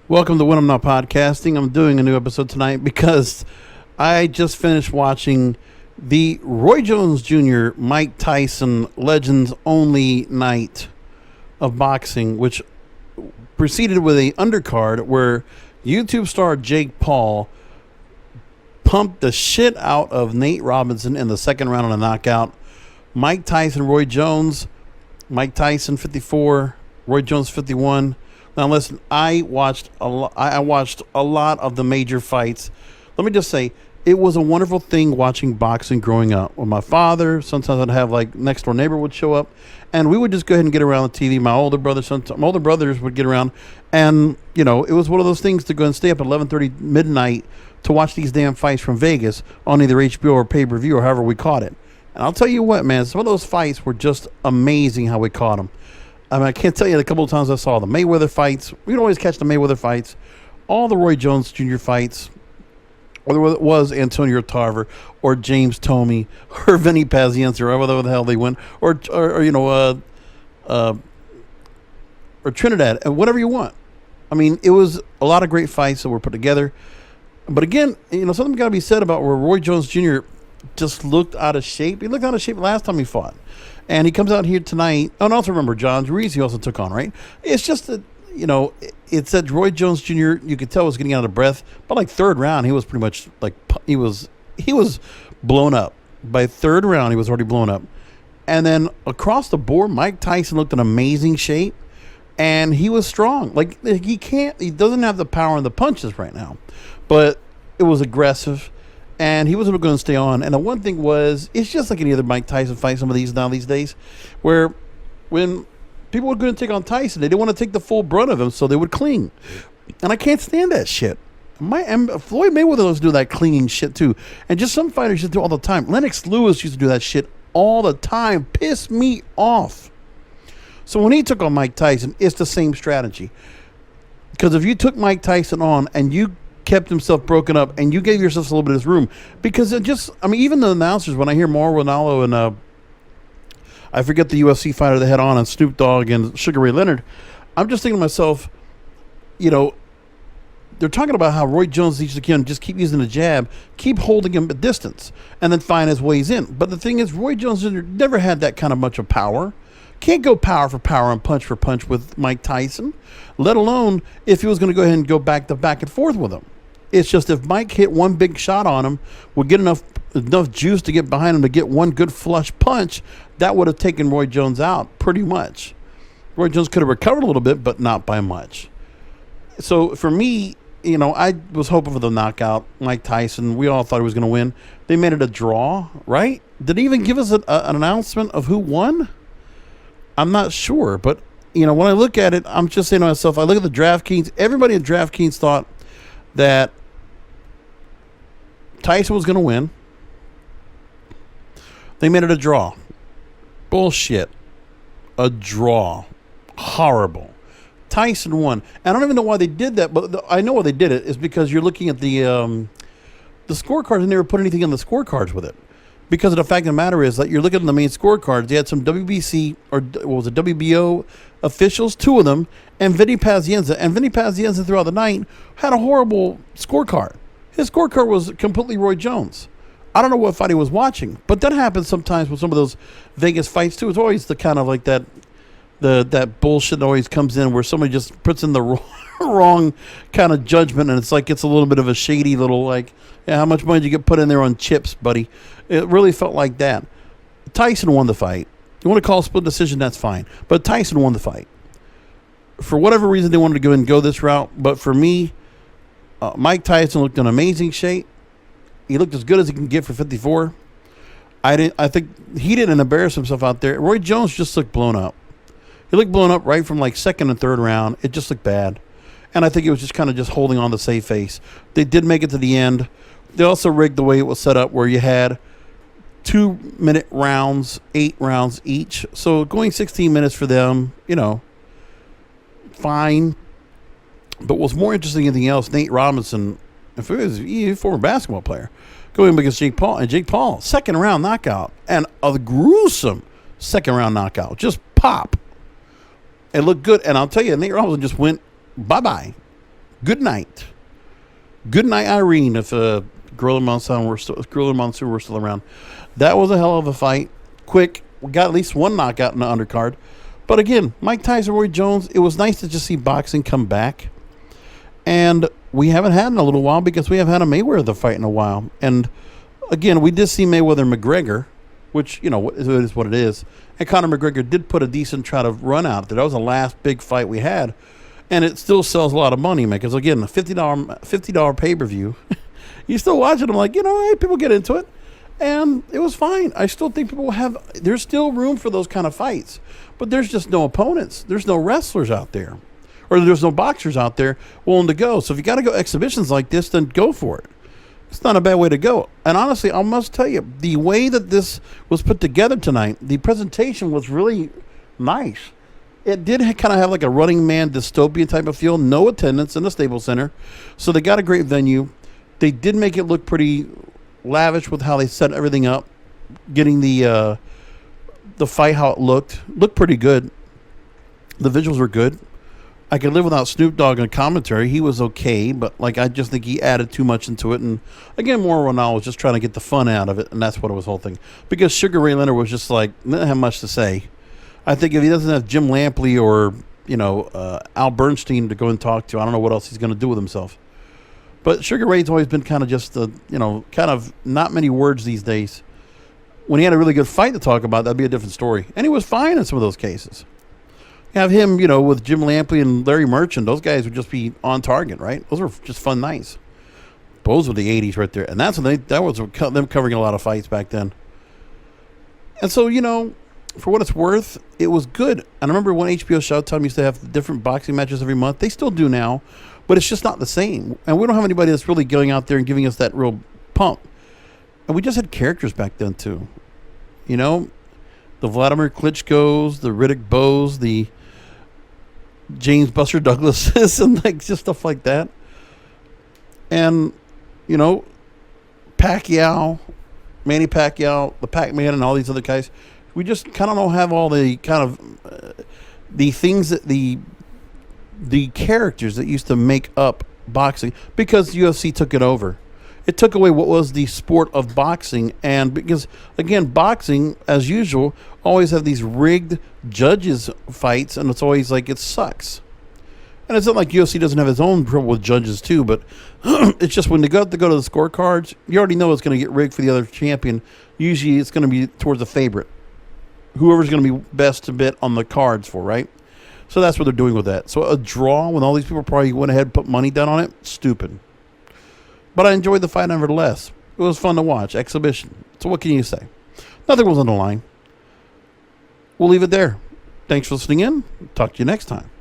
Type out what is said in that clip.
Welcome to When I'm Not Podcasting. I'm doing a new episode tonight because I just finished watching the Roy Jones Jr. Mike Tyson Legends Only night of boxing, which preceded with a undercard where YouTube star Jake Paul pumped the shit out of Nate Robinson in the second round on a knockout. Mike Tyson, Roy Jones, Mike Tyson 54, Roy Jones 51. Now listen, I watched a lot of the major fights. Let me just say, it was a wonderful thing watching boxing growing up. With my father, sometimes I'd have like next door neighbor would show up, and we would just go ahead and get around the TV. My older brothers would get around, and it was one of those things to go and stay up at 11:30 midnight to watch these damn fights from Vegas on either HBO or pay-per-view or however we caught it. And I'll tell you what, man, some of those fights were just amazing how we caught them. I mean, I can't tell you the couple of times I saw the Mayweather fights. We can always catch the Mayweather fights, all the Roy Jones Jr. fights, whether it was Antonio Tarver or James Toney or Vinny Pazienza or whatever the hell they went, or Trinidad, and whatever you want. I mean, it was a lot of great fights that were put together. But again, something got to be said about where Roy Jones Jr. just looked out of shape. He looked out of shape last time he fought. And he comes out here tonight. Oh, and also remember, John Ruiz he also took on, right? It's just that, it said Roy Jones Jr., you could tell was getting out of breath. But like third round, he was pretty much like, he was blown up. By third round, he was already blown up. And then across the board, Mike Tyson looked in amazing shape. And he was strong. Like, he doesn't have the power in the punches right now. But it was aggressive. And he wasn't going to stay on. And the one thing was, it's just like any other Mike Tyson fight, some of these these days, where when people were going to take on Tyson, they didn't want to take the full brunt of him, so they would cling. And I can't stand that shit. Floyd Mayweather used to do that clinging shit too. And just some fighters just do it all the time. Lennox Lewis used to do that shit all the time. Piss me off. So when he took on Mike Tyson, it's the same strategy. Because if you took Mike Tyson on and you kept himself broken up and you gave yourself a little bit of room, because even the announcers, when I hear Mauro Ranallo and I forget the UFC fighter they had on, and Snoop Dogg and Sugar Ray Leonard, I'm just thinking to myself, they're talking about how Roy Jones needs to just keep using the jab, keep holding him at distance, and then find his ways in. But the thing is, Roy Jones never had that kind of much of power. Can't go power for power and punch for punch with Mike Tyson, let alone if he was going to go ahead and go back and forth with him. It's just if Mike hit one big shot on him, would get enough juice to get behind him to get one good flush punch, that would have taken Roy Jones out pretty much. Roy Jones could have recovered a little bit, but not by much. So for me, I was hoping for the knockout. Mike Tyson, we all thought he was going to win. They made it a draw, right? Did they even give us an announcement of who won? I'm not sure, but when I look at it, I'm just saying to myself, I look at the DraftKings. Everybody at DraftKings thought that Tyson was going to win. They made it a draw. Bullshit. A draw. Horrible. Tyson won. And I don't even know why they did that, but I know why they did it is because you're looking at the scorecards and they never put anything in the scorecards with it. Because of the fact of the matter is that you're looking at the main scorecards. They had some WBC or what was it, WBO officials, two of them, and Vinny Pazienza. And Vinny Pazienza throughout the night had a horrible scorecard. His scorecard was completely Roy Jones. I don't know what fight he was watching, but that happens sometimes with some of those Vegas fights too. It's always the kind of like that, that bullshit that always comes in where somebody just puts in the wrong kind of judgment, and it's like it's a little bit of a shady little like, yeah, how much money did you get put in there on chips, buddy? It really felt like that. Tyson won the fight. You want to call a split decision, that's fine. But Tyson won the fight. For whatever reason, they wanted to go and go this route. But for me, Mike Tyson looked in amazing shape. He looked as good as he can get for 54. I think he didn't embarrass himself out there. Roy Jones just looked blown up. He looked blown up right from like second and third round. It just looked bad. And I think it was just kind of just holding on to save face. They did make it to the end. They also rigged the way it was set up where you had 2-minute rounds, 8 rounds each. So going 16 minutes for them, fine. But what's more interesting than anything else, Nate Robinson, if it was a former basketball player, going against Jake Paul. And Jake Paul, second round knockout. And a gruesome second round knockout. Just pop. It looked good. And I'll tell you, Nate Robinson just went bye-bye. Good night. Good night, Irene, if Gorilla Monsoon were still around. That was a hell of a fight. Quick. We got at least one knockout in the undercard. But again, Mike Tyson, Roy Jones, it was nice to just see boxing come back. And we haven't had in a little while because we haven't had a Mayweather fight in a while. And again, we did see Mayweather McGregor, which, it is what it is. And Conor McGregor did put a decent try to run out there. That was the last big fight we had. And it still sells a lot of money, man. Because again, a $50 pay-per-view, you still watching them like, hey, people get into it. And it was fine. I still think there's still room for those kind of fights. But there's just no opponents. There's no wrestlers out there. Or there's no boxers out there willing to go. So if you got to go exhibitions like this, then go for it. It's not a bad way to go. And honestly, I must tell you, the way that this was put together tonight, the presentation was really nice. It did kind of have like a Running Man dystopian type of feel. No attendance in the Staples Center. So they got a great venue. They did make it look pretty lavish with how they set everything up. Getting the fight, how it looked pretty good. The visuals were good. I could live without Snoop Dogg in commentary. He was okay, but I just think he added too much into it. And again, more Ronaldo was just trying to get the fun out of it, and that's what it was, the whole thing. Because Sugar Ray Leonard was just didn't have much to say. I think if he doesn't have Jim Lampley or Al Bernstein to go and talk to, I don't know what else he's going to do with himself. But Sugar Ray's always been kind of just kind of not many words these days. When he had a really good fight to talk about, that'd be a different story. And he was fine in some of those cases. Have him, with Jim Lampley and Larry Merchant, those guys would just be on target, right? Those were just fun nights. Those were the 80s right there. And that was them covering a lot of fights back then. And so, for what it's worth, it was good. And I remember when HBO Showtime used to have different boxing matches every month. They still do now, but it's just not the same. And we don't have anybody that's really going out there and giving us that real pump. And we just had characters back then, too. The Vladimir Klitschko's, the Riddick Bowe's, the James Buster Douglases, and just stuff like that. And, Pacquiao, Manny Pacquiao, the Pac-Man, and all these other guys. We just kind of don't have all the kind of the things that the characters that used to make up boxing, because UFC took it over. It took away what was the sport of boxing. And because, again, boxing, as usual, always have these rigged judges fights, and it's always it sucks. And it's not like UFC doesn't have its own trouble with judges, too, but it's just when they go to the scorecards, you already know it's going to get rigged for the other champion. Usually it's going to be towards the favorite. Whoever's going to be best to bet on the cards for, right? So that's what they're doing with that. So a draw when all these people probably went ahead and put money down on it, stupid. But I enjoyed the fight nevertheless. It was fun to watch. Exhibition. So what can you say? Nothing was on the line. We'll leave it there. Thanks for listening in. Talk to you next time.